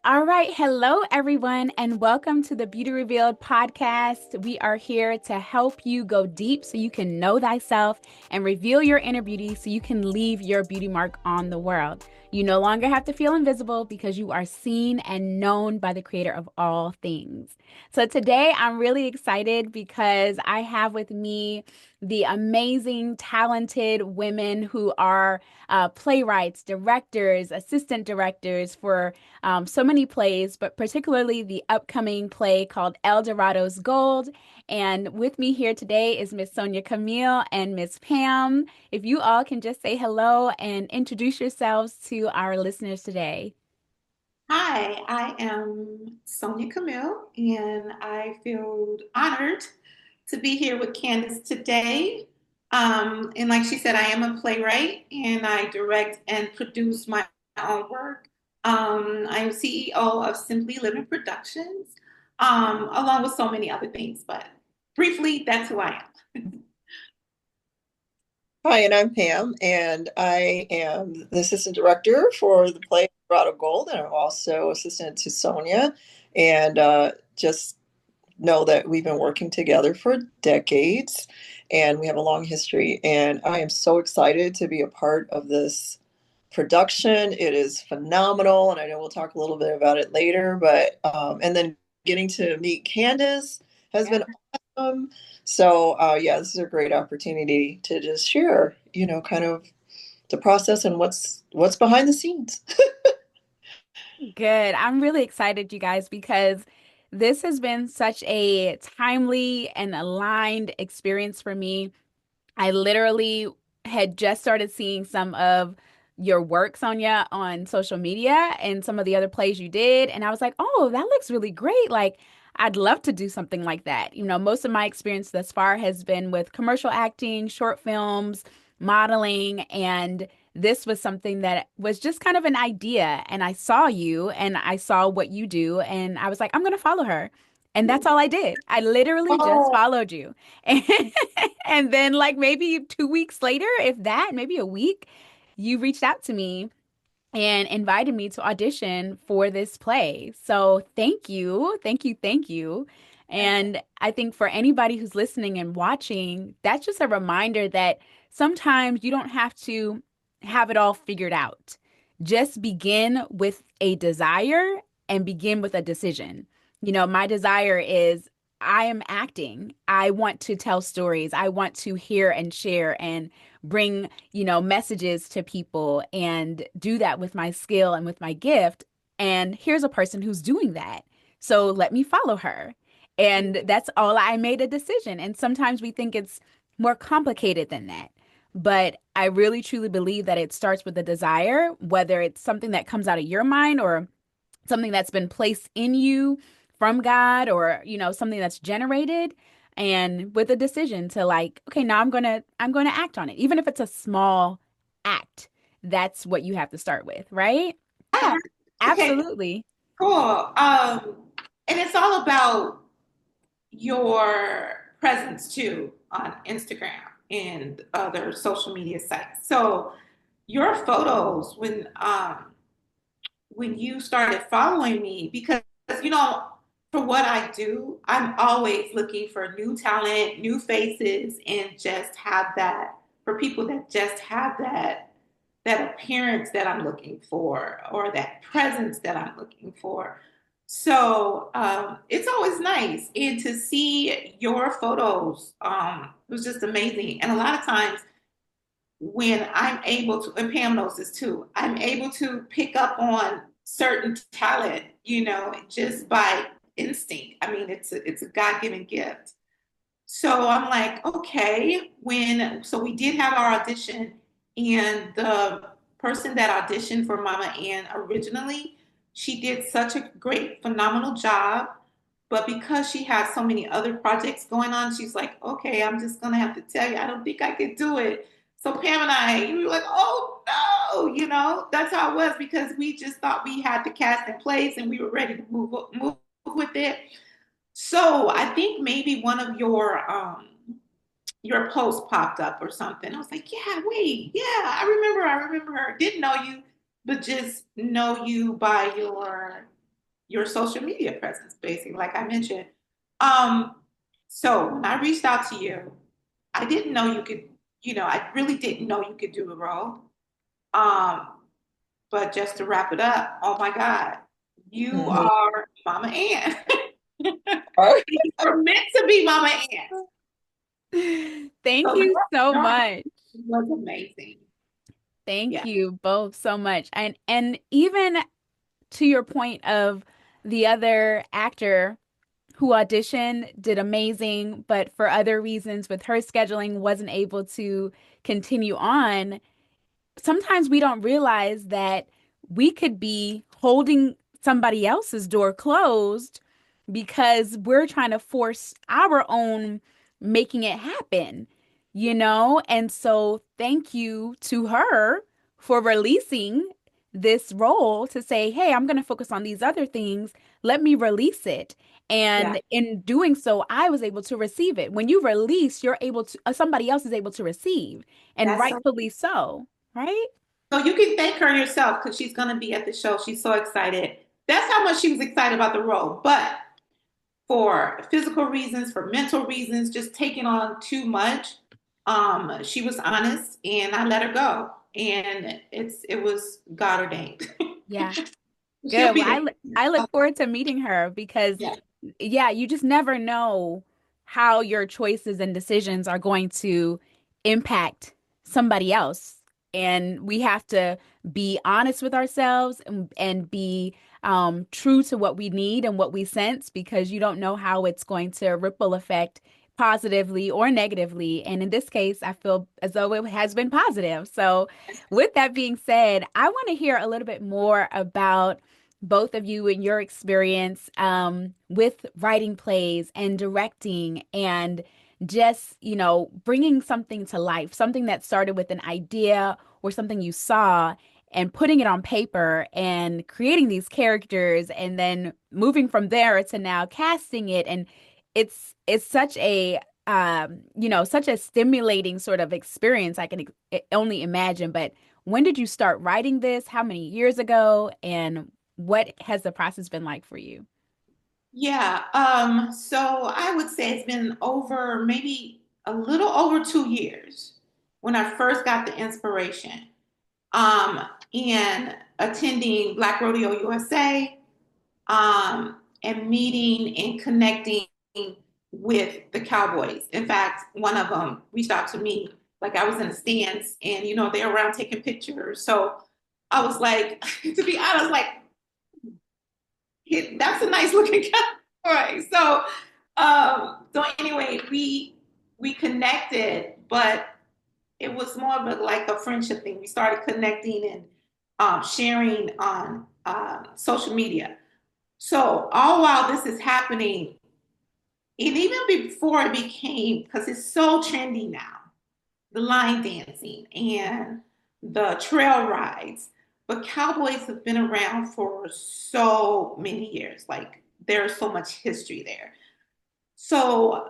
All right. Hello, everyone, and welcome to the Beauty Revealed podcast. We are here to help you go deep so you can know thyself and reveal your inner beauty so you can leave your beauty mark on the world. You no longer have to feel invisible because you are seen and known by the creator of all things. So today I'm really excited because I have with me the amazing, talented women who are playwrights, directors, assistant directors for so many plays, but particularly the upcoming play called El Dorado's Gold. And with me here today is Miss Sonja Camille and Miss Pam. If you all can just say hello and introduce yourselves to our listeners today. Hi, I am Sonia Camille, and I feel honored to be here with Candace today. And like she said, I am a playwright and I direct and produce my own work. I am CEO of Simply Living Productions, along with so many other things. But briefly, that's who I am. Hi, and I'm Pam, and I am the assistant director for the play Dorado Gold, and I'm also assistant to Sonia. And just know that we've been working together for decades, and we have a long history. And I am so excited to be a part of this production. It is phenomenal, and I know we'll talk a little bit about it later. But and then getting to meet Candace has been awesome. So yeah, this is a great opportunity to just share, kind of the process and what's behind the scenes. Good. I'm really excited, you guys, because this has been such a timely and aligned experience for me. I literally had just started seeing some of your work, Sonia, on social media and some of the other plays you did. And I was like, oh, that looks really great. Like, I'd love to do something like that. Most of my experience thus far has been with commercial acting, short films, modeling, and this was something that was just kind of an idea. And I saw you and I saw what you do, and I was like, I'm going to follow her. And that's all I did. I literally just Oh, followed you. And, and then, like, maybe 2 weeks later, if that, maybe a week, you reached out to me and invited me to audition for this play. So thank you. Thank you. Thank you. And I think for anybody who's listening and watching, that's just a reminder that sometimes you don't have to have it all figured out. Just begin with a desire and begin with a decision. My desire is I am acting. I want to tell stories. I want to hear and share and bring, messages to people and do that with my skill and with my gift. And here's a person who's doing that. So let me follow her. And that's all. I made a decision. And sometimes we think it's more complicated than that. But I really truly believe that it starts with a desire, whether it's something that comes out of your mind or something that's been placed in you from God or, something that's generated and with a decision to like, okay, now I'm going to act on it. Even if it's a small act, that's what you have to start with, right? yeah. Okay, Absolutely. cool. And it's all about your presence too on Instagram and other social media sites. So your photos when you started following me, because you know, for what I do, I'm always looking for new talent, new faces, and just have that for people that just have that appearance that I'm looking for or that presence that I'm looking for. So it's always nice. And to see your photos was just amazing. And a lot of times when I'm able to, and Pam knows this too, I'm able to pick up on certain talent, just by instinct. I mean, it's a God-given gift. So I'm like, okay, so we did have our audition, and the person that auditioned for Mama Ann originally, she did such a great, phenomenal job. But because she had so many other projects going on, she's like, okay, I'm just gonna have to tell you, I don't think I can do it. So Pam and I, we were like, oh no, that's how it was because we just thought we had the cast in place and we were ready to move with it. So I think maybe one of your posts popped up or something. I was like, yeah, wait, yeah, I remember her. Didn't know you, but just know you by your your social media presence, basically, like I mentioned. Um, so when I reached out to you, I didn't know you could, I really didn't know you could do the role. Um, but just to wrap it up, oh my God, you Mhm. are Mama Ann. All right. You were meant to be Mama Ann. Thank So you so your much. was amazing. Thank Yeah, you both so much. And even to your point of the other actor who auditioned did amazing, but for other reasons with her scheduling wasn't able to continue on. Sometimes we don't realize that we could be holding somebody else's door closed because we're trying to force our own making it happen, you know? And so thank you to her for releasing this role to say, hey, I'm going to focus on these other things. Let me release it. yeah, And in doing so, I was able to receive it. When you release, you're able to, somebody else is able to receive, and that's so. rightfully so, right? So you can thank her yourself because she's going to be at the show. She's so excited. That's how much she was excited about the role. But for physical reasons, for mental reasons, just taking on too much, she was honest, and I let her go. And it was God ordained. Yeah. She'll Good. be Well, there. I look forward to meeting her because, Yeah, yeah, you just never know how your choices and decisions are going to impact somebody else. And we have to be honest with ourselves and be true to what we need and what we sense because you don't know how it's going to ripple effect positively or negatively. And in this case, I feel as though it has been positive. So, with that being said, I want to hear a little bit more about both of you and your experience with writing plays and directing and just, bringing something to life, something that started with an idea or something you saw and putting it on paper and creating these characters and then moving from there to now casting it. And it's such a such a stimulating sort of experience I can only imagine. But when did you start writing this? How many years ago? And what has the process been like for you? yeah. So I would say it's been over maybe a little over 2 years when I first got the inspiration. Um, and attending Black Rodeo USA, and meeting and connecting with the Cowboys. In fact, one of them reached out to me, like I was in the stands, and they're around taking pictures. So I was like, to be honest, like that's a nice looking cowboy. So anyway, we connected, but it was more of like a friendship thing. We started connecting and sharing on social media. So all while this is happening, and even before it became, because it's so trendy now, the line dancing and the trail rides. But cowboys have been around for so many years. Like there's so much history there. So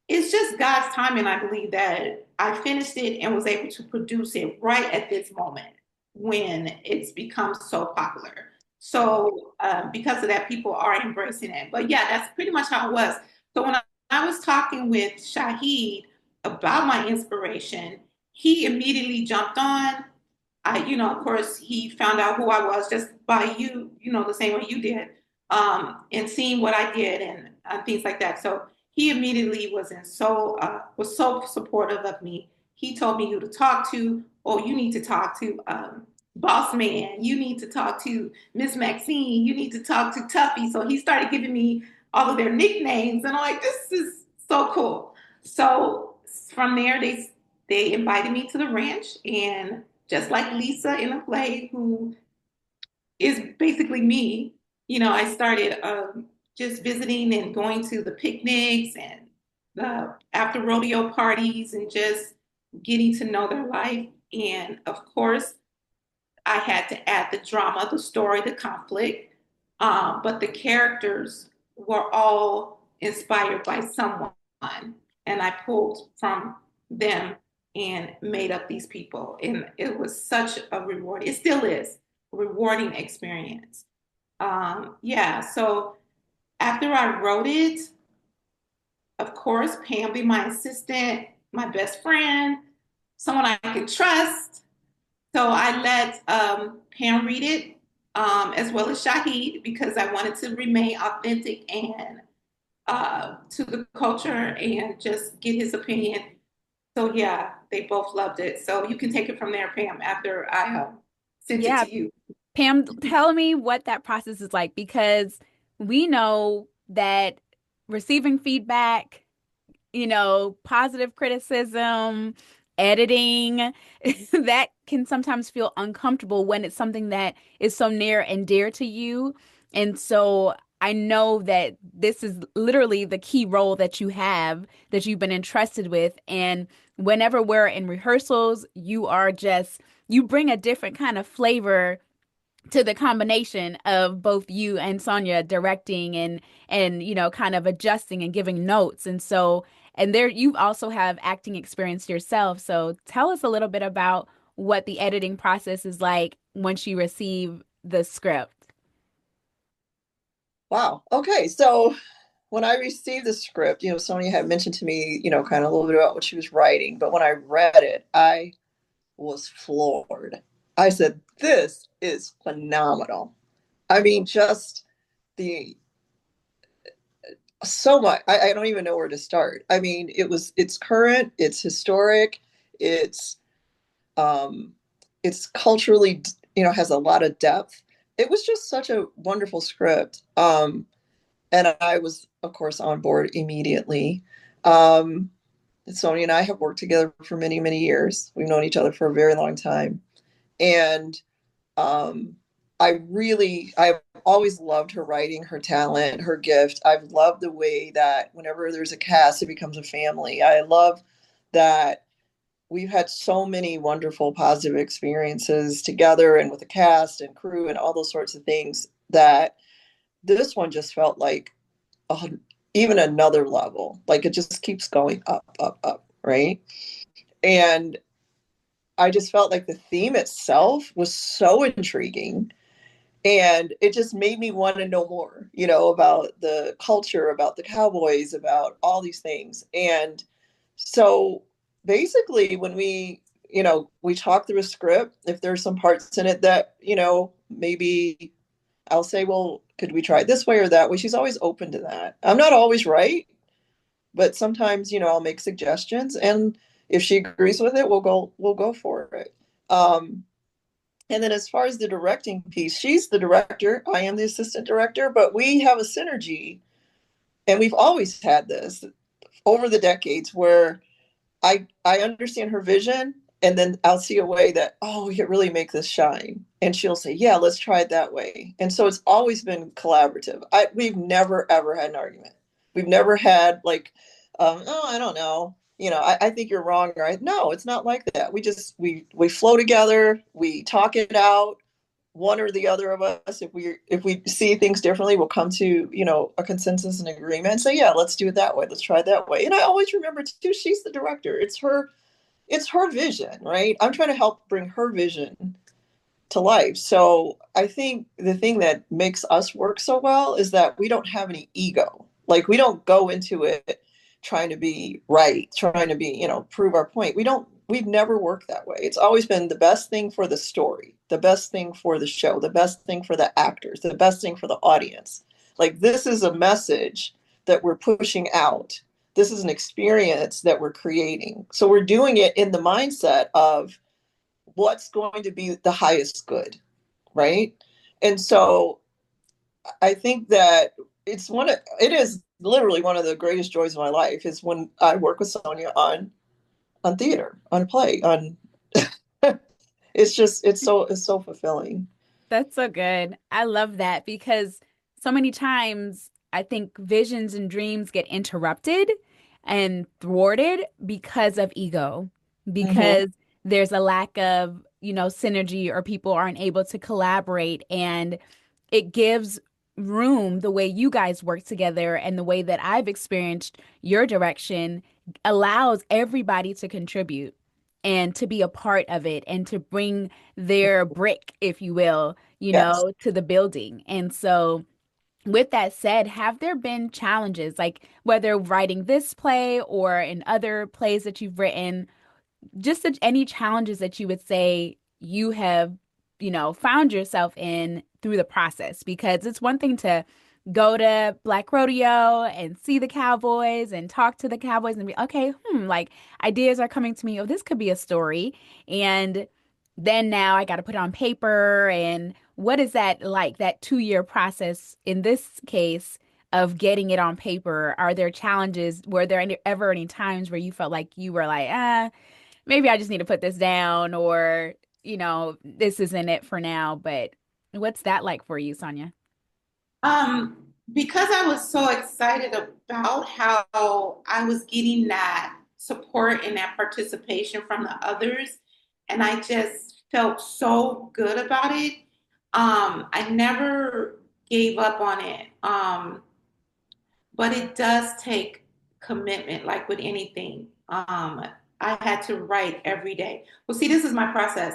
it's just God's timing, I believe, that I finished it and was able to produce it right at this moment when it's become so popular. So because of that, people are embracing it. But yeah, that's pretty much how it was. So when I was talking with Shahid about my inspiration, he immediately jumped on. Of course, he found out who I was just by the same way you did, and seeing what I did and things like that. So he immediately was so supportive of me. He told me who to talk to. Oh, you need to talk to Boss Man. You need to talk to Miss Maxine. You need to talk to Tuffy. So he started giving me all of their nicknames, and I'm like, this is so cool. So from there, they invited me to the ranch, and just like Lisa in the play, who is basically me, I started just visiting and going to the picnics and the after rodeo parties and just getting to know their life. And of course, I had to add the drama, the story, the conflict. But the characters were all inspired by someone. And I pulled from them and made up these people. And it was such a reward. It still is a rewarding experience. Yeah, so after I wrote it, of course, Pam be my assistant, my best friend, someone I could trust. So I let Pam read it, as well as Shahid, because I wanted to remain authentic and to the culture and just get his opinion. So yeah, they both loved it. So you can take it from there, Pam, after I sent it Yeah, to you. Pam, tell me what that process is like because we know that receiving feedback, positive criticism, editing, that can sometimes feel uncomfortable when it's something that is so near and dear to you. And so I know that this is literally the key role that you have, that you've been entrusted with. And whenever we're in rehearsals, you bring a different kind of flavor to the combination of both you and Sonja directing and kind of adjusting and giving notes. And so and there you also have acting experience yourself. So tell us a little bit about what the editing process is like once you receive the script. Wow. Okay. So when I received the script, Sonia had mentioned to me, kind of a little bit about what she was writing. But when I read it, I was floored. I said, this is phenomenal. I mean, just the so much. I don't even know where to start. I mean, it's current, it's historic, it's um it's culturally, has a lot of depth. It was just such a wonderful script. And I was, of course, on board immediately. Um, Sonia and I have worked together for many, many years. We've known each other for a very long time. And um, I've always loved her writing, her talent, her gift. I've loved the way that whenever there's a cast, it becomes a family. I love that we've had so many wonderful positive experiences together and with the cast and crew and all those sorts of things that this one just felt like a, even another level. Like it just keeps going up, up, up, right? And I just felt like the theme itself was so intriguing and it just made me want to know more, about the culture, about the cowboys, about all these things. And so basically when we talk through a script, if there's some parts in it that, maybe I'll say, well, could we try it this way or that way? She's always open to that. I'm not always right, but sometimes, I'll make suggestions, and if she agrees with it, we'll go for it. And then as far as the directing piece, she's the director, I am the assistant director, but we have a synergy, and we've always had this over the decades where I understand her vision, and then I'll see a way that, oh, we could really make this shine. And she'll say, yeah, let's try it that way. And so it's always been collaborative. We've never ever had an argument. We've never had like, oh, I don't know. I think you're wrong, right? No, it's not like that. We flow together, we talk it out, one or the other of us. If we see things differently, we'll come to a consensus and agreement and say, yeah, let's do it that way, let's try it that way. And I always remember too, she's the director. It's her vision, right? I'm trying to help bring her vision to life. So I think the thing that makes us work so well is that we don't have any ego. Like we don't go into it trying to be right, trying to be, prove our point. We've never worked that way. It's always been the best thing for the story, the best thing for the show, the best thing for the actors, the best thing for the audience. Like this is a message that we're pushing out. This is an experience that we're creating. So we're doing it in the mindset of what's going to be the highest good, right? And so I think that it is literally one of the greatest joys of my life is when I work with Sonia on theater, on play, on it's so fulfilling. That's so good. I love that because so many times I think visions and dreams get interrupted and thwarted because of ego, Mm-hmm. because there's a lack of, synergy or people aren't able to collaborate. And it gives room the way you guys work together and the way that I've experienced your direction allows everybody to contribute and to be a part of it and to bring their brick, if you will, Yes. to the building. And so, with that said, have there been challenges, like whether writing this play or in other plays that you've written, just any challenges that you would say you have, found yourself in through the process? Because it's one thing to go to Black Rodeo and see the cowboys and talk to the cowboys and be, okay, like ideas are coming to me. Oh, this could be a story. And then now I got to put it on paper. And what is that like, that 2-year process in this case of getting it on paper? Are there challenges? Were there ever any times where you felt like you were like, maybe I just need to put this down, or, this isn't it for now? But what's that like for you, Sonja? Because I was so excited about how I was getting that support and that participation from the others, and I just felt so good about it. I never gave up on it. But it does take commitment, like with anything. I had to write every day. Well, see, this is my process.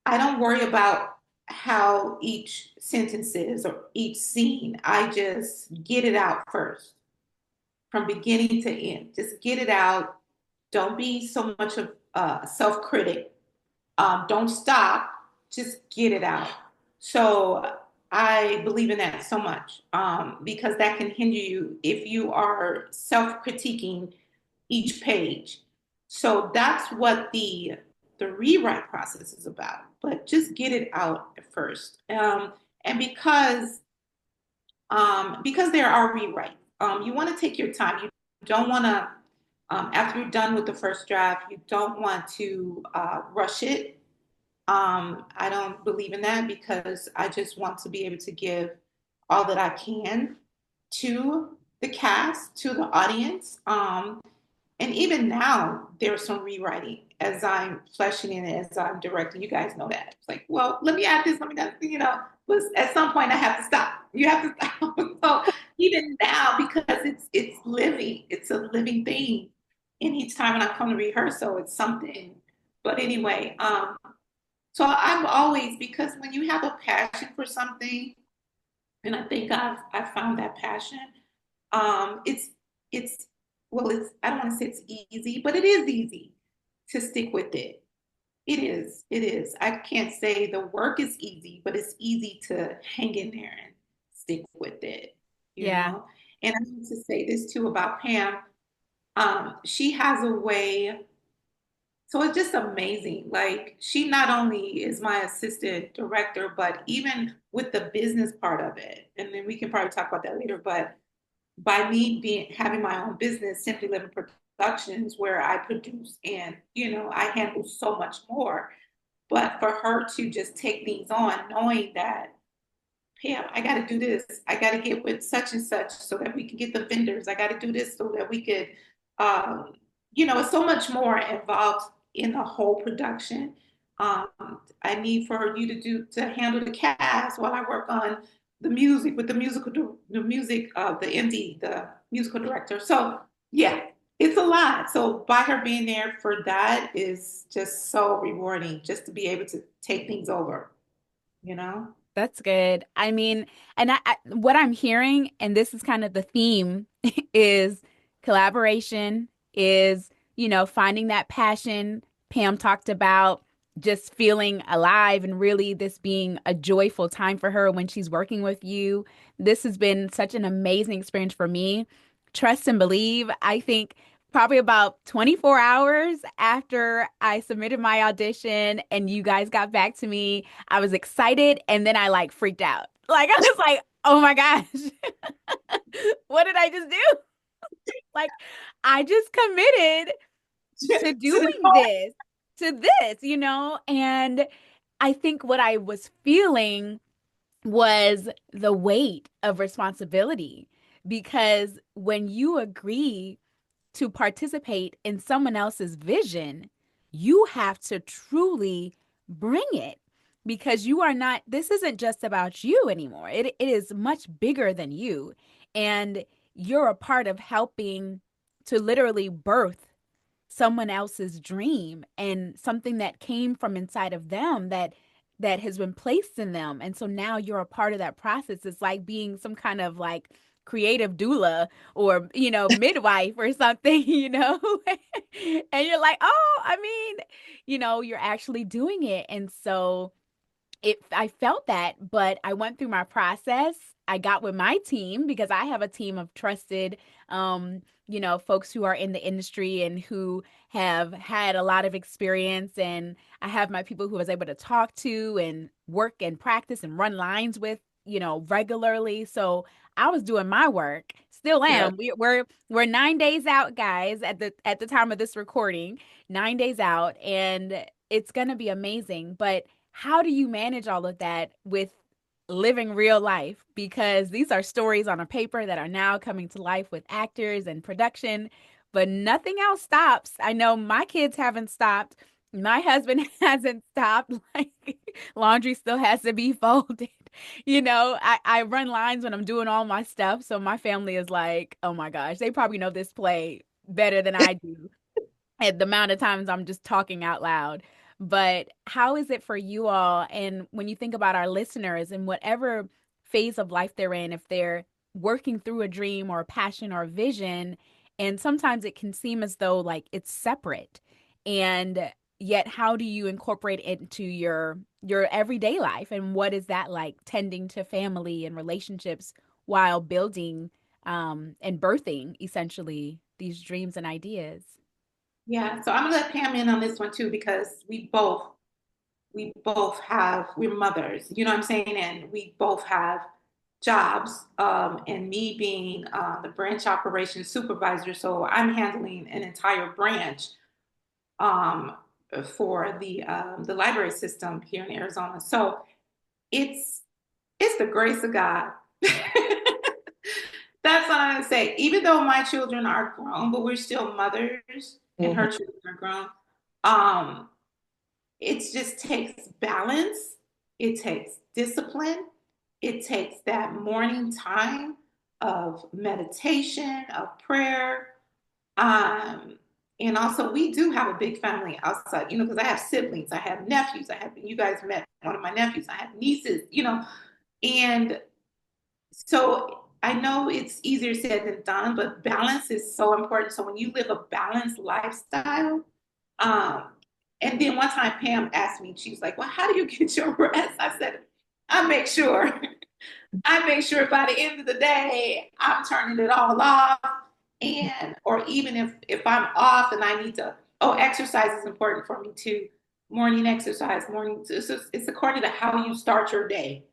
I don't worry about how each sentence is or each scene. I just get it out first from beginning to end. Just get it out. Don't be so much of a self-critic. Don't stop. Just get it out. So I believe in that so much because that can hinder you if you are self-critiquing each page. So that's what the rewrite process is about. But just get it out at first. And because there are rewrites, you want to take your time. You don't want to after you're done with the first draft, you don't want to rush it. I don't believe in that because I just want to be able to give all that I can to the cast, to the audience. And even now, there's some rewriting as I'm fleshing in it, as I'm directing. You guys know that. It's like, well, let me add this, let me add, but at some point I have to stop. You have to stop. So even now, because it's living, it's a living thing. And each time when I come to rehearsal, it's something. But anyway, so I've always, because when you have a passion for something, and I think I've found that passion, it's it's well, it's I don't want to say it's easy, but it is easy to stick with it. It is. It is. I can't say the work is easy, but it's easy to hang in there and stick with it, you Yeah. know? And I need to say this too about Pam. She has a way. So it's just amazing. Like she not only is my assistant director, but even with the business part of it, and then we can probably talk about that later. But by me being having my own business, Simply Living Productions, where I produce and I handle so much more. But for her to just take things on, knowing that Pam, I got to do this. I got to get with such and such so that we can get the vendors. I got to do this so that we could, um, it's so much more involved in the whole production. Um, I need for you to handle the cast while I work on the music with the music the MD, the musical director. So yeah, it's a lot. So by her being there for that is just so rewarding, just to be able to take things over, you know. That's good. I mean, and what I'm hearing, and this is kind of the theme, is collaboration, is, finding that passion. Pam talked about just feeling alive and really this being a joyful time for her when she's working with you. This has been such an amazing experience for me. Trust and believe. I think probably about 24 hours after I submitted my audition and you guys got back to me, I was excited and then I like freaked out. Like I was like, "Oh my gosh. What did I just do?" Like I just committed to To the doing this, to this. And I think what I was feeling was the weight of responsibility because when you agree to participate in someone else's vision, you have to truly bring it because you are not, this isn't just about you anymore. It is much bigger than you. And you're a part of helping to literally birth someone else's dream and something that came from inside of them that that has been placed in them. And so now you're a part of that process. It's like being some kind of like creative doula or, midwife or something, and you're like, oh, I mean, you're actually doing it. And so I felt that, but I went through my process. I got with my team because I have a team of trusted, folks who are in the industry and who have had a lot of experience. And I have my people who I was able to talk to and work and practice and run lines with, regularly. So I was doing my work. Still Yeah. am. We're 9 days out, guys, at the time of this recording. 9 days out, and it's gonna be amazing. But how do you manage all of that with living real life? Because these are stories on a paper that are now coming to life with actors and production, but nothing else stops. I know my kids haven't stopped. My husband hasn't stopped. Like laundry still has to be folded. I run lines when I'm doing all my stuff. So my family is like, oh my gosh, they probably know this play better than I do at the amount of times I'm just talking out loud. But how is it for you all? And when you think about our listeners and whatever phase of life they're in, if they're working through a dream or a passion or a vision, and sometimes it can seem as though like it's separate. And yet how do you incorporate it into your everyday life? And what is that like tending to family and relationships while building and birthing essentially these dreams and ideas? Yeah, so I'm gonna let Pam in on this one too because we both have we're mothers, you know what I'm saying, and we both have jobs. And me being the branch operations supervisor, so I'm handling an entire branch um, for the library system here in Arizona. So it's it's the grace of God. That's what I'm gonna say. Even though my children are grown, but we're still mothers, and Mhm. her children are grown. Um, it just takes balance. It takes discipline. It takes that morning time of meditation, of prayer. Um, and also, we do have a big family outside, because I have siblings, I have nephews, you guys met one of my nephews, I have nieces, and so I know it's easier said than done, but balance is so important. So when you live a balanced lifestyle, um, and then one time Pam asked me, she was like, "Well, how do you get your rest?" I said, "I make sure, I make sure by the end of the day, I'm turning it all off, and or even if I'm off and I need to, oh, exercise is important for me too. Morning exercise, morning. It's according to how you start your day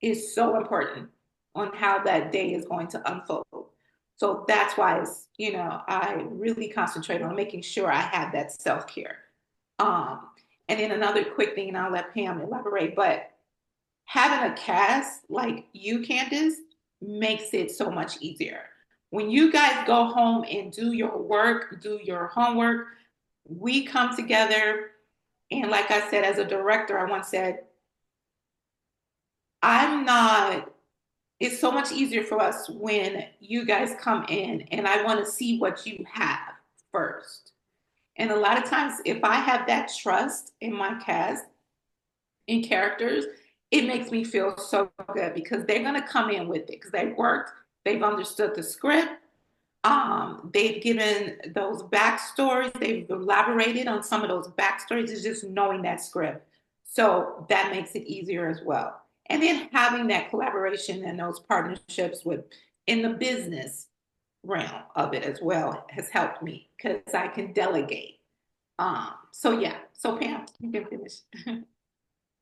is so important on how that day is going to unfold. So that's why I really concentrate on making sure I have that self care. Um, and then another quick thing, and I'll let Pam elaborate, but having a cast like you, Candace, makes it so much easier. When you guys go home and do your work, do your homework, we come together. And like I said, as a director, I once said, I'm not it's so much easier for us when you guys come in and I want to see what you have first. And a lot of times, if I have that trust in my cast and characters, it makes me feel so good because they're going to come in with it because they worked, they've understood the script, they've given those backstories, they've elaborated on some of those backstories. It's just knowing that script. So that makes it easier as well. And then having that collaboration and those partnerships with in the business realm of it as well has helped me because I can delegate. So yeah, so Pam, you can finish.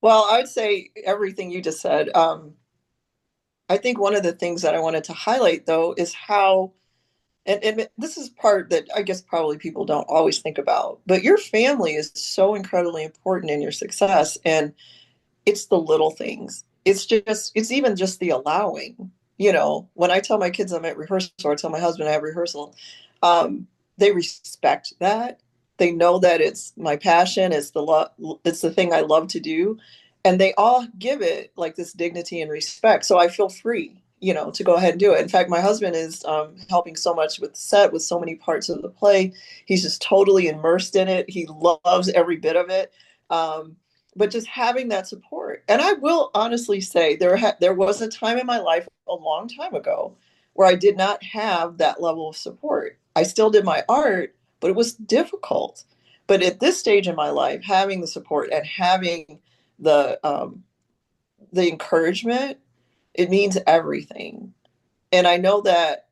Well, I would say everything you just said. I think one of the things that I wanted to highlight, though, is how, and this is part that I guess probably people don't always think about, but your family is so incredibly important in your success. And it's the little things. It's even just the allowing. When I tell my kids I'm at rehearsal, or I tell my husband I have rehearsal, they respect that. They know that it's my passion. It's the thing I love to do, and they all give it like this dignity and respect. So I feel free, to go ahead and do it. In fact, my husband is helping so much with the set, with so many parts of the play. He's just totally immersed in it. He loves every bit of it. but just having that support. And I will honestly say there was a time in my life a long time ago where I did not have that level of support. I still did my art, but it was difficult. But at this stage in my life, having the support and having the the encouragement, it means everything. And I know that,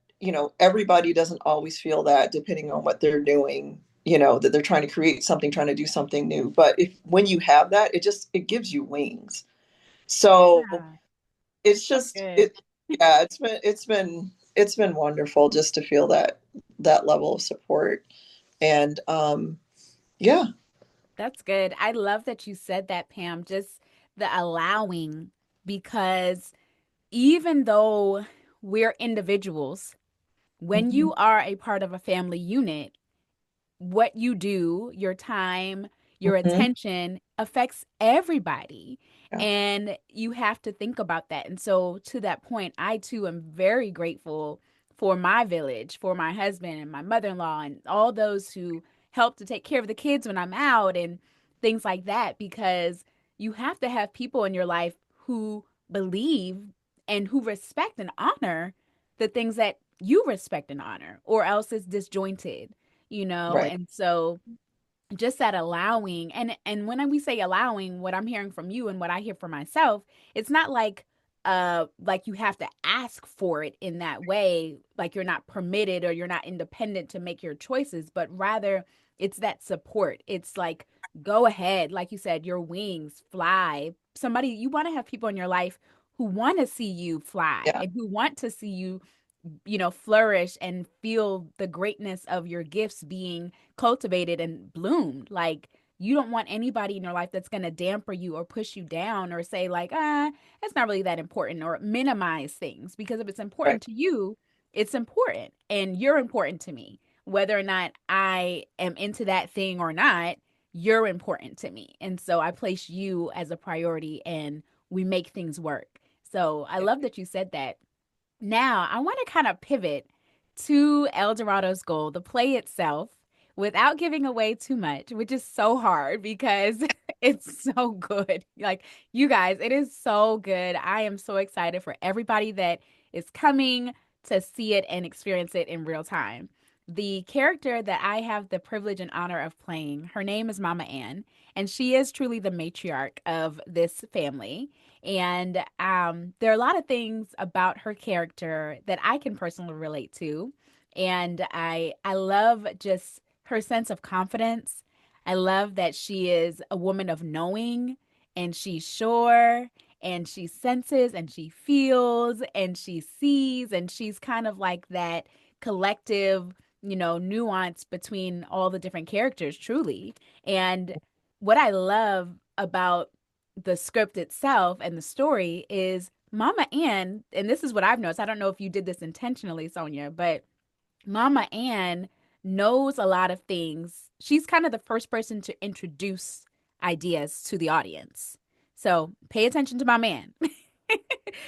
everybody doesn't always feel that depending on what they're doing, that they're trying to create something, trying to do something new. But if when you have that, it gives you wings. So Yeah, it's that's just good. it yeah, it's been wonderful just to feel that level of support. And yeah. That's good. I love that you said that, Pam, just the allowing, because even though we're individuals, when Mhm. you are a part of a family unit, what you do, your time, your Mhm. attention affects everybody. Yeah. And you have to think about that. And so, to that point, I too am very grateful for my village, for my husband and my mother in law, and all those who help to take care of the kids when I'm out and things like that, because you have to have people in your life who believe and who respect and honor the things that you respect and honor, or else it's disjointed, Right. and so just that allowing, and when we say allowing, what I'm hearing from you and what I hear for myself, it's not like you have to ask for it in that way, like you're not permitted or you're not independent to make your choices, but rather it's that support. It's like, go ahead, like you said, your wings fly. Somebody, you want to have people in your life who want to see you fly Yeah. and who want to see you, flourish and feel the greatness of your gifts being cultivated and bloomed. Like, you don't want anybody in your life that's going to damper you or push you down or say, like, it's not really that important, or minimize things. Because if it's Right. important to you, it's important. And you're important to me. Whether or not I am into that thing or not, you're important to me. And so I place you as a priority and we make things work. So I love that you said that. Now, I want to kind of pivot to El Dorado's Gold, the play itself, without giving away too much, which is so hard because it's so good. Like, you guys, it is so good. I am so excited for everybody that is coming to see it and experience it in real time. The character that I have the privilege and honor of playing, her name is Mama Ann, and she is truly the matriarch of this family. And there are a lot of things about her character that I can personally relate to. And I love just her sense of confidence. I love that she is a woman of knowing, and she's sure, and she senses and she feels and she sees, and she's kind of like that collective, nuance between all the different characters, truly. And what I love about the script itself and the story is Mama Ann, and this is what I've noticed. I don't know if you did this intentionally, Sonja, but Mama Ann knows a lot of things. She's kind of the first person to introduce ideas to the audience. So pay attention to Mama Ann.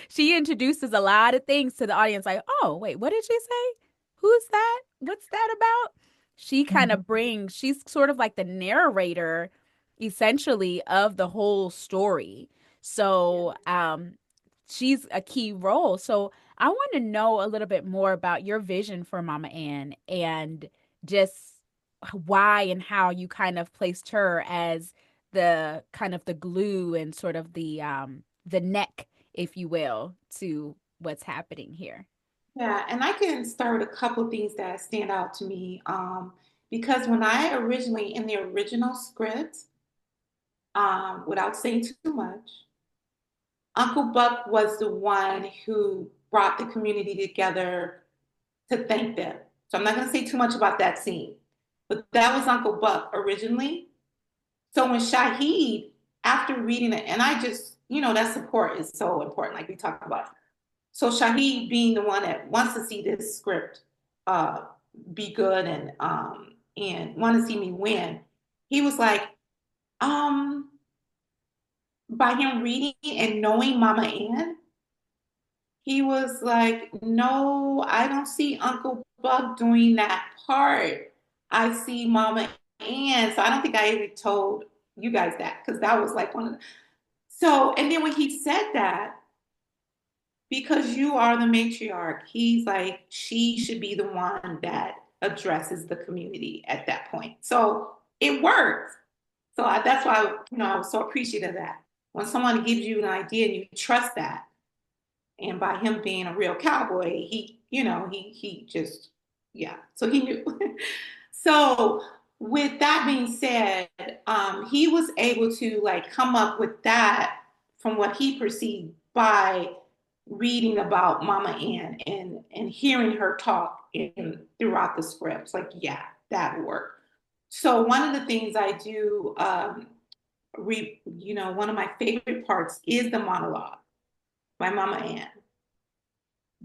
She introduces a lot of things to the audience, like, oh, wait, what did she say? Who's that? What's that about? She kind Mhm. of she's sort of like the narrator, essentially, of the whole story. So, she's a key role. So, I want to know a little bit more about your vision for Mama Ann and just why and how you kind of placed her as the kind of the glue and sort of the neck, if you will, to what's happening here. Yeah, and I can start with a couple of things that stand out to me. Because when I originally, in the original script, without saying too much, Uncle Buck was the one who brought the community together to thank them. So I'm not going to say too much about that scene, but that was Uncle Buck originally. So when Shahid, after reading it, and I just, that support is so important, like we talked about. So Shahid being the one that wants to see this script uh, be good and want to see me win, he was like, um, by him reading and knowing Mama Ann, he was like, no, I don't see Uncle Buck doing that part. I see Mama Ann. So I don't think I ever told you guys that, because that was like one of the, so, and then when he said that, because you are the matriarch, he's like, she should be the one that addresses the community at that point. So it worked. So that's why, I was so appreciative of that. When someone gives you an idea and you trust that, and by him being a real cowboy, he just, yeah. So he knew. So with that being said, he was able to like come up with that from what he perceived by reading about Mama Ann and hearing her talk throughout the scripts. Like, yeah, that would work. So one of the things I do, one of my favorite parts is the monologue by Mama Ann.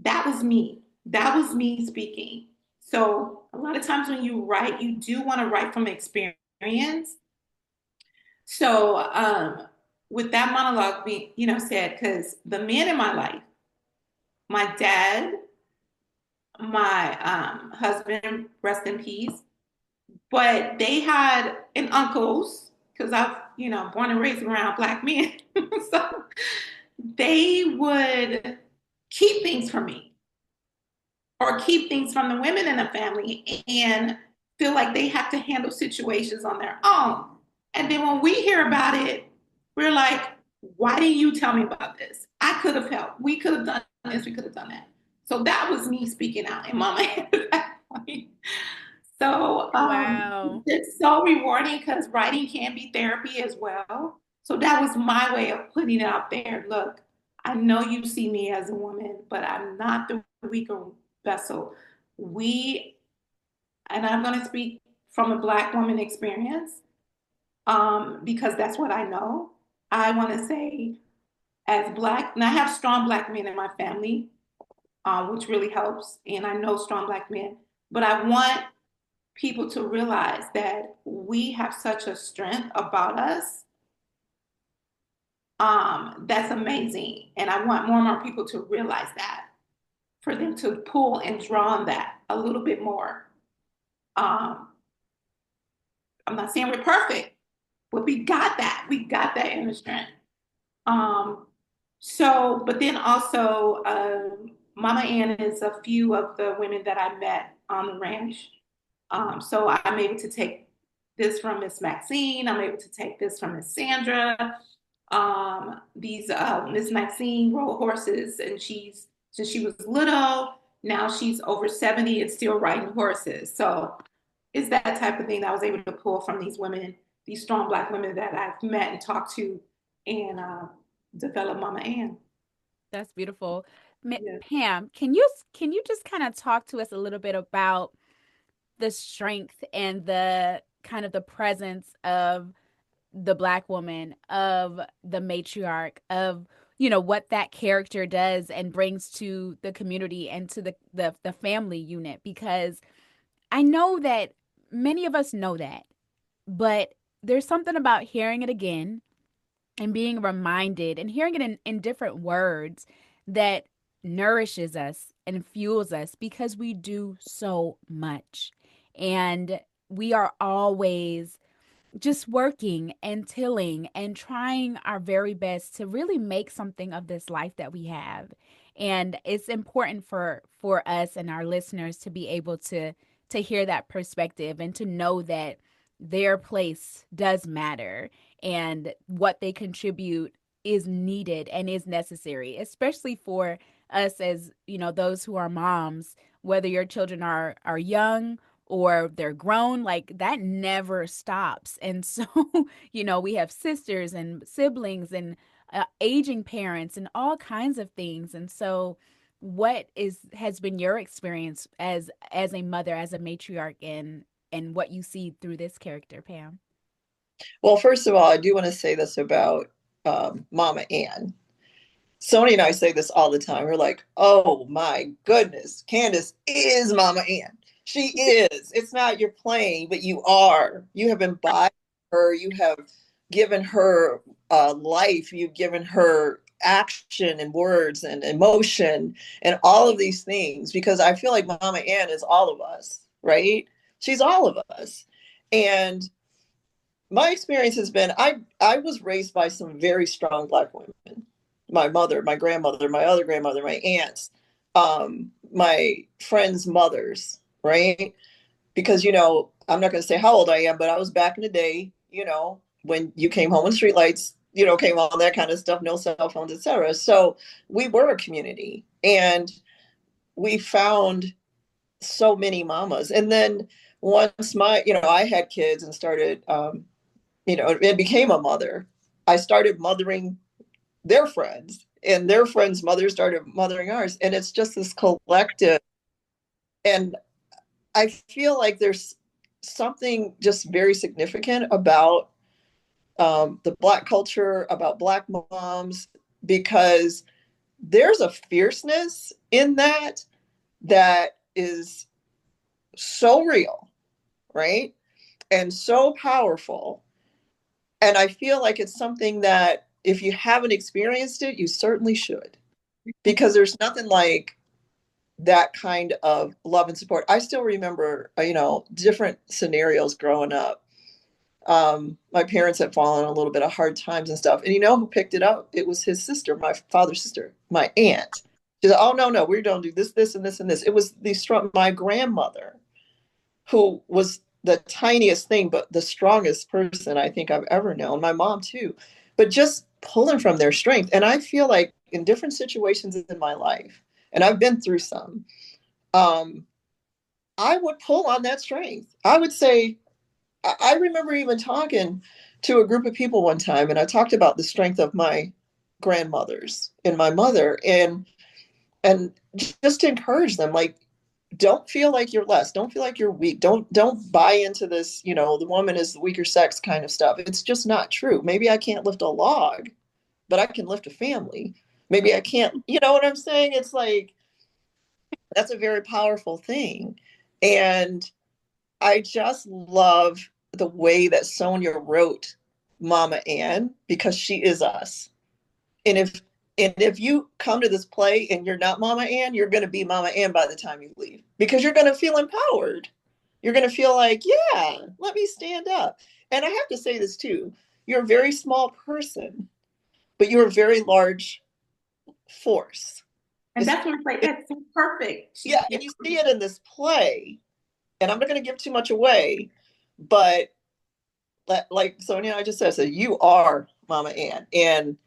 That was me. That was me speaking. So a lot of times when you write, you do want to write from experience. So with that monologue being, said, because the men in my life, my dad, my husband, rest in peace, but they had an uncles, because I've, born and raised around Black men. So they would keep things from me or keep things from the women in the family and feel like they have to handle situations on their own. And then when we hear about it, we're like, why didn't you tell me about this? I could have helped. We could have done this. We could have done that. So that was me speaking out in Mama at that point. So Wow. it's so rewarding because writing can be therapy as well. So that was my way of putting it out there. Look, I know you see me as a woman, but I'm not the weaker vessel. We, and I'm going to speak from a Black woman experience because that's what I know. I want to say, as Black, and I have strong Black men in my family, which really helps. And I know strong Black men, but I want people to realize that we have such a strength about us that's amazing. And I want more and more people to realize that, for them to pull and draw on that a little bit more. Um, I'm not saying we're perfect, but we got that. We got that inner strength. Um, so, but then also, Mama Ann is a few of the women that I met on the ranch. So I'm able to take this from Miss Maxine. I'm able to take this from Miss Sandra. These Miss Maxine rode horses, and since she was little, now she's over 70 and still riding horses. So it's that type of thing that I was able to pull from these women, these strong Black women that I've met and talked to, and develop Mama Ann. That's beautiful. Yeah. Pam, can you just kind of talk to us a little bit about the strength and the kind of the presence of the Black woman, of the matriarch, of what that character does and brings to the community and to the family unit? Because I know that many of us know that, but there's something about hearing it again and being reminded and hearing it in different words that nourishes us and fuels us, because we do so much. And we are always just working and tilling and trying our very best to really make something of this life that we have. And it's important for us and our listeners to be able to hear that perspective and to know that their place does matter and what they contribute is needed and is necessary, especially for us as, those who are moms, whether your children are young or they're grown, like that never stops. And so, we have sisters and siblings and aging parents and all kinds of things. And so, what has been your experience as a mother, as a matriarch, and what you see through this character, Pam? Well, first of all, I do want to say this about Mama Ann. Sony and I say this all the time. We're like, oh my goodness, Candace is Mama Ann. She is. It's not you're playing, but you are. You have embodied her. You have given her life. You've given her action and words and emotion and all of these things, because I feel like Mama Ann is all of us, right? She's all of us. And my experience has been I was raised by some very strong Black women. My mother, my grandmother, my other grandmother, my aunts, my friends' mothers, right? Because I'm not going to say how old I am, but I was back in the day, when you came home and streetlights, came on, that kind of stuff, no cell phones, etc. So we were a community, and we found so many mamas. And then once I had kids and started, and became a mother, I started mothering their friends, and their friends' mothers started mothering ours. And it's just this collective. And I feel like there's something just very significant about the Black culture, about Black moms, because there's a fierceness in that is so real, right? And so powerful. And I feel like it's something that if you haven't experienced it, you certainly should, because there's nothing like that kind of love and support. I still remember, different scenarios growing up. My parents had fallen on a little bit of hard times and stuff. And you know who picked it up? It was his sister, my father's sister, my aunt. She said, "Oh, no, no, we don't do this, this, and this, and this." It was my grandmother, who was the tiniest thing, but the strongest person I think I've ever known. My mom, too. But just pulling from their strength. And I feel like in different situations in my life, and I've been through some, um, I would pull on that strength. I would say, I remember even talking to a group of people one time, and I talked about the strength of my grandmothers and my mother, and just to encourage them, like, don't feel like you're less. Don't feel like you're weak. Don't buy into this, the woman is the weaker sex kind of stuff. It's just not true. Maybe I can't lift a log, but I can lift a family. Maybe I can't, you know what I'm saying? It's like that's a very powerful thing. And I just love the way that Sonja wrote Mama Ann, because she is us. And if you come to this play and you're not Mama Ann, you're going to be Mama Ann by the time you leave, because you're going to feel empowered. You're going to feel like, yeah, let me stand up. And I have to say this too. You're a very small person, but you're a very large force. And that's what I'm like, that's so perfect. Yeah, Yeah. and you see it in this play, and I'm not going to give too much away, but like Sonia I just said, so you are Mama Ann. And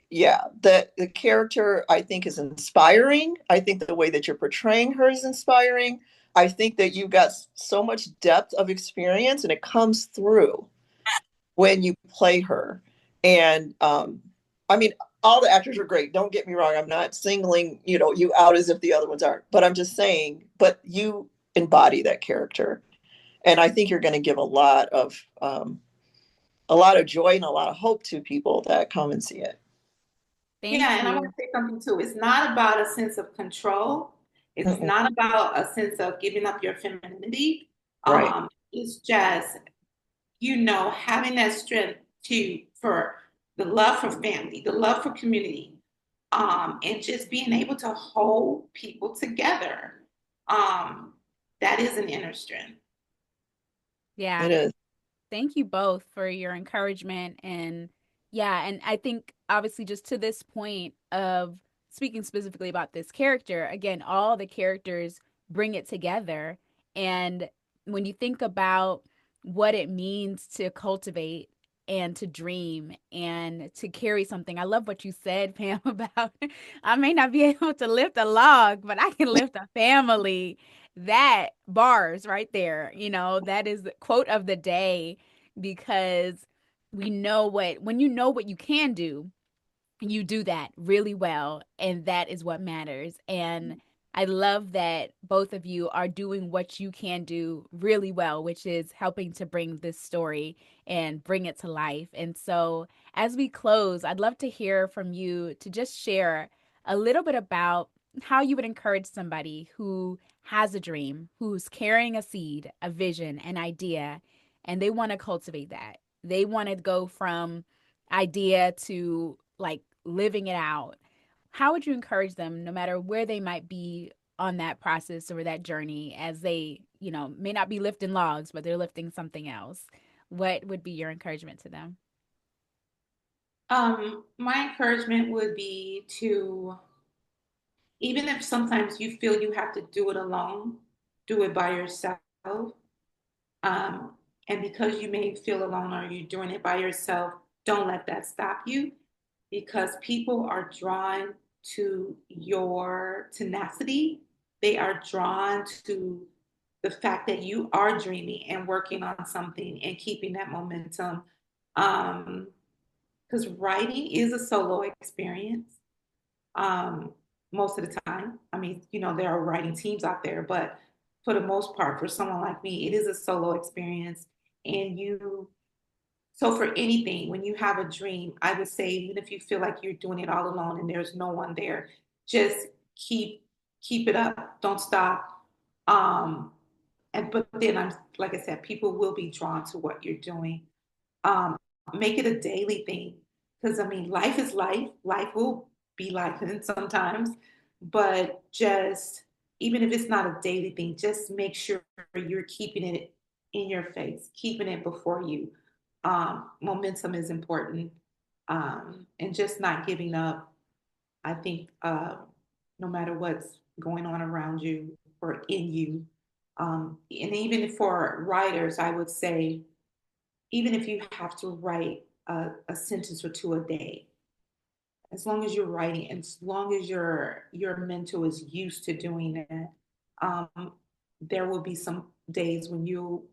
yeah, the character I think is inspiring. I think the way that you're portraying her is inspiring. I think that you've got so much depth of experience, and it comes through when you play her. And I mean, all the actors are great. Don't get me wrong. I'm not singling, you out as if the other ones aren't. But I'm just saying, but you embody that character, and I think you're going to give a lot of joy and a lot of hope to people that come and see it. Thank Yeah, and I want you. to say something too. It's not about a sense of control. It's Mm-mm. not about a sense of giving up your femininity. Right. It's just, having that strength for the love for family, the love for community, and just being able to hold people together. Um, that is an inner strength. Yeah. It is. Thank you both for your encouragement. And yeah, and I think obviously just to this point of speaking specifically about this character, again, all the characters bring it together. And when you think about what it means to cultivate and to dream and to carry something, I love what you said, Pam, about I may not be able to lift a log, but I can lift a family. That bars right there, that is the quote of the day, because we know when you know what you can do, you do that really well, and that is what matters. And I love that both of you are doing what you can do really well, which is helping to bring this story and bring it to life. And so as we close, I'd love to hear from you to just share a little bit about how you would encourage somebody who has a dream, who's carrying a seed, a vision, an idea, and they want to cultivate that. They want to go from idea to like living it out. How would you encourage them, no matter where they might be on that process or that journey, as they, may not be lifting logs, but they're lifting something else? what would be your encouragement to them? My encouragement would be to, even if sometimes you feel you have to do it alone, do it by yourself. Um, and because you may feel alone or you're doing it by yourself, don't let that stop you, because people are drawn to your tenacity. They are drawn to the fact that you are dreaming and working on something and keeping that momentum. Um, because writing is a solo experience, um, most of the time. I mean, there are writing teams out there, but for the most part, for someone like me, it is a solo experience. And so for anything, when you have a dream, I would say, even if you feel like you're doing it all alone and there's no one there, just keep it up. Don't stop. Um, but then like I said, people will be drawn to what you're doing. Um, Make it a daily thing, because I mean, life is life. Life will be life and sometimes, but just, even if it's not a daily thing, just make sure you're keeping it in your face, keeping it before you. Momentum is important, and just not giving up. I think, no matter what's going on around you or in you, and even for writers, I would say, even if you have to write a sentence or two a day, as long as you're writing, and as long as your mentor is used to doing that, there will be some days when you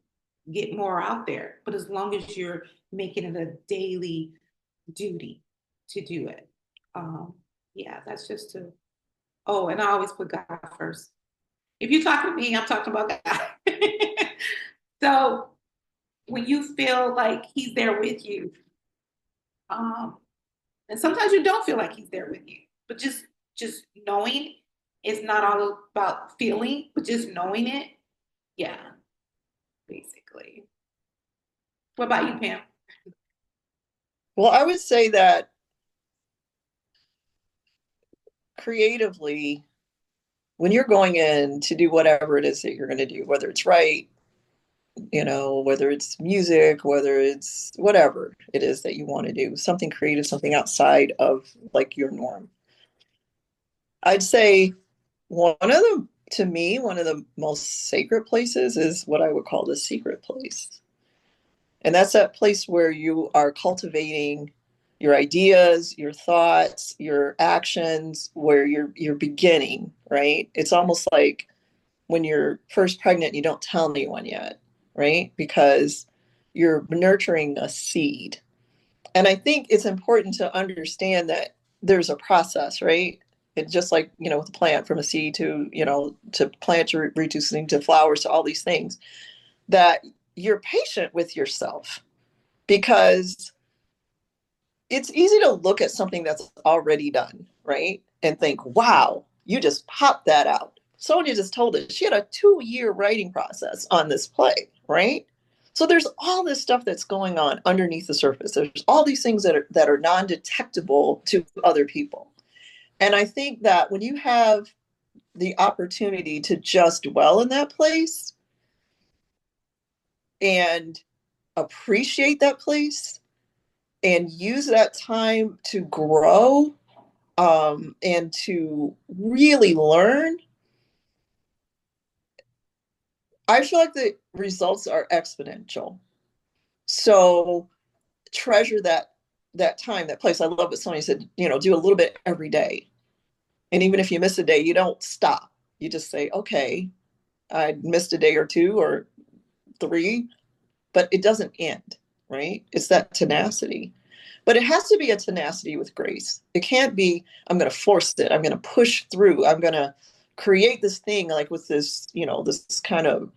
get more out there. But as long as you're making it a daily duty to do it, um, yeah, that's just to. Oh, and I always put God first. If you're talking to me, I'm talking about God. So when you feel like He's there with you, um, and sometimes you don't feel like He's there with you, but just knowing, it's not all about feeling, but just knowing it. Yeah, basically. What about you, Pam? Well, I would say that creatively, when you're going in to do whatever it is that you're going to do, whether it's write, whether it's music, whether it's whatever it is that you want to do, something creative, something outside of like your norm. I'd say to me, one of the most sacred places is what I would call the secret place. And that's that place where you are cultivating your ideas, your thoughts, your actions, where you're beginning, right? It's almost like when you're first pregnant, you don't tell anyone yet, right? Because you're nurturing a seed. And I think it's important to understand that there's a process, right? It's just like, with a plant, from a seed to, to plant to reducing to flowers to all these things, that you're patient with yourself, because it's easy to look at something that's already done, right? And think, wow, you just popped that out. Sonja just told us she had a 2-year writing process on this play, right? So there's all this stuff that's going on underneath the surface. There's all these things that are non-detectable to other people. And I think that when you have the opportunity to just dwell in that place and appreciate that place and use that time to grow, and to really learn, I feel like the results are exponential. So treasure that time, that place. I love what Sonia said, do a little bit every day. And even if you miss a day, you don't stop. You just say, okay, I missed a day or two or three, but it doesn't end, right? It's that tenacity. But it has to be a tenacity with grace. It can't be, I'm going to force it. I'm going to push through. I'm going to create this thing like with this, this kind of,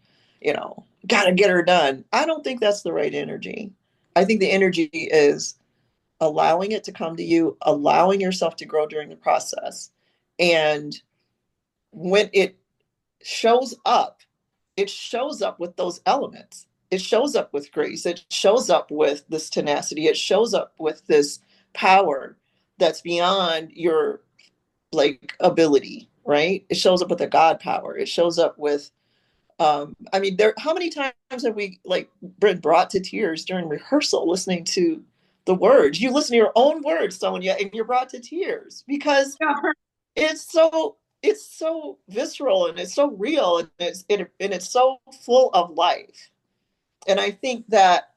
got to get her done. I don't think that's the right energy. I think the energy is allowing it to come to you, allowing yourself to grow during the process. And when shows up, it shows up with those elements. It shows up with grace. It shows up with this tenacity. It shows up with this power that's beyond your like ability, right? It shows up with a God power. It shows up with I mean, how many times have we like been brought to tears during rehearsal listening to the words? You listen to your own words, Sonja, and you're brought to tears because it's so visceral and it's so real and it's so full of life. And I think that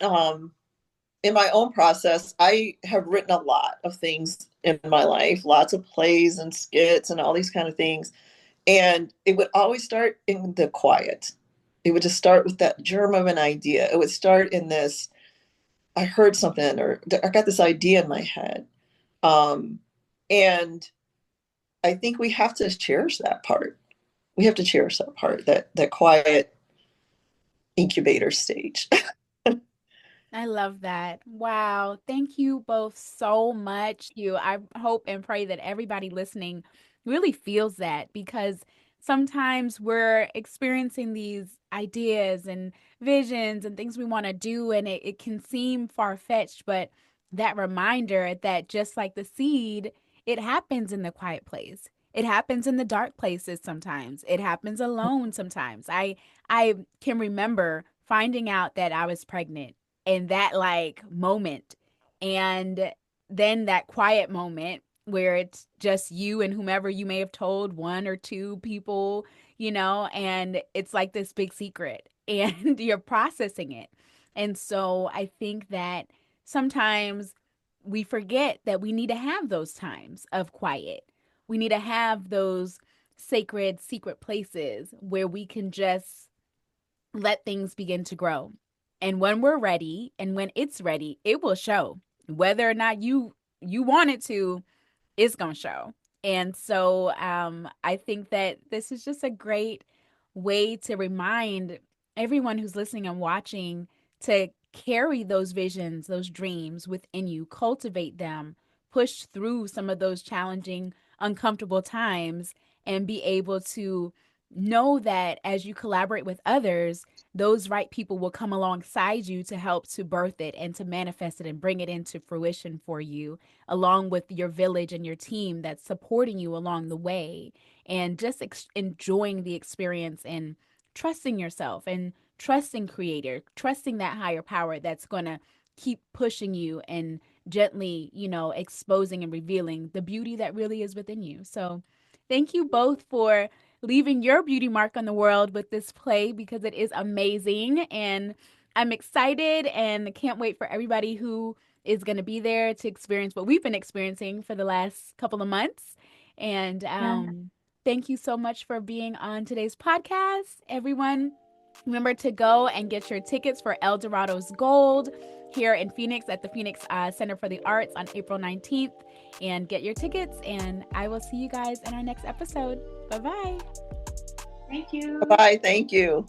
in my own process, I have written a lot of things in my life, lots of plays and skits and all these kind of things. And it would always start in the quiet. It would just start with that germ of an idea. It would start in this, I heard something or I got this idea in my head. And I think we have to cherish that part. We have to cherish that part, that quiet incubator stage. I love that. Wow. Thank you both so much. I hope and pray that everybody listening really feels that because sometimes we're experiencing these ideas and visions and things we want to do, and it can seem far-fetched, but that reminder that just like the seed, it happens in the quiet place. It happens in the dark places sometimes. It happens alone sometimes. I can remember finding out that I was pregnant in that like moment, and then that quiet moment where it's just you and whomever you may have told, one or two people, and it's like this big secret and you're processing it. And so I think that sometimes we forget that we need to have those times of quiet. We need to have those sacred secret places where we can just let things begin to grow. And when we're ready and when it's ready, it will show. Whether or not you want it to, it's going to show. And so I think that this is just a great way to remind everyone who's listening and watching to carry those visions, those dreams within you, cultivate them, push through some of those challenging, uncomfortable times, and be able to know that as you collaborate with others, those right people will come alongside you to help to birth it and to manifest it and bring it into fruition for you, along with your village and your team that's supporting you along the way, and just enjoying the experience and trusting yourself and trusting creator, trusting that higher power that's going to keep pushing you and gently, exposing and revealing the beauty that really is within you. So thank you both for leaving your beauty mark on the world with this play because it is amazing. And I'm excited and can't wait for everybody who is going to be there to experience what we've been experiencing for the last couple of months. And thank you so much for being on today's podcast, everyone. Remember to go and get your tickets for El Dorado's Gold here in Phoenix at the Phoenix Center for the Arts on April 19th. And get your tickets, and I will see you guys in our next episode. Bye-bye. Thank you. Bye. Thank you.